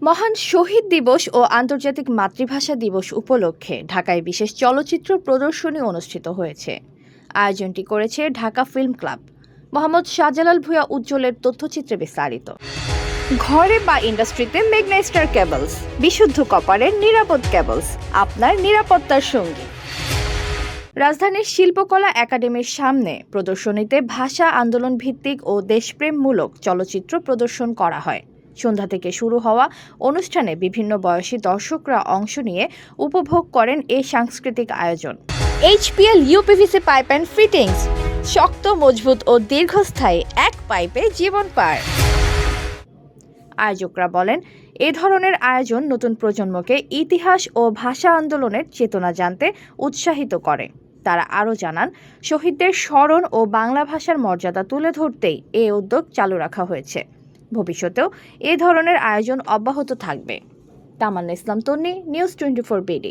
মহান শহীদ দিবস ও আন্তর্জাতিক মাতৃভাষা দিবস উপলক্ষে ঢাকায় বিশেষ চলচ্চিত্র প্রদর্শনী অনুষ্ঠিত হয়েছে। আয়োজনটি করেছে ঢাকা ফিল্ম ক্লাব। মোহাম্মদ শাহজালাল ভূঁইয়া উজ্জ্বলের তথ্যচিত্রে বিস্তারিত। ঘরে বা ইন্ডাস্ট্রিতে মেঘনা স্টার কেবলস, বিশুদ্ধ কপারের নিরাপদ কেবলস, আপনার নিরাপত্তার সঙ্গী। রাজধানীর শিল্পকলা একাডেমির সামনে প্রদর্শনীতে ভাষা আন্দোলন ভিত্তিক ও দেশপ্রেমমূলক চলচ্চিত্র প্রদর্শন করা হয়। সন্ধ্যা থেকে শুরু হওয়া অনুষ্ঠানে বিভিন্ন বয়সী দর্শকরা অংশ নিয়ে উপভোগ করেন এই সাংস্কৃতিক আয়োজন। HPL uPVC pipe and fittings, শক্ত, মজবুত ও দীর্ঘস্থায়ী এক পাইপে জীবন পার। আয়োজকরা বলেন, এ ধরনের আয়োজন নতুন প্রজন্মকে ইতিহাস ও ভাষা আন্দোলনের চেতনা জানতে উৎসাহিত করে। তারা আরও জানান, শহীদদের স্মরণ ও বাংলা ভাষার মর্যাদা তুলে ধরতেই এ উদ্যোগ চালু রাখা হয়েছে। ভবিষ্যতেও এ ধরনের আয়োজন অব্যাহত থাকবে। তামান্না ইসলাম তন্নি, নিউজ 24 BD।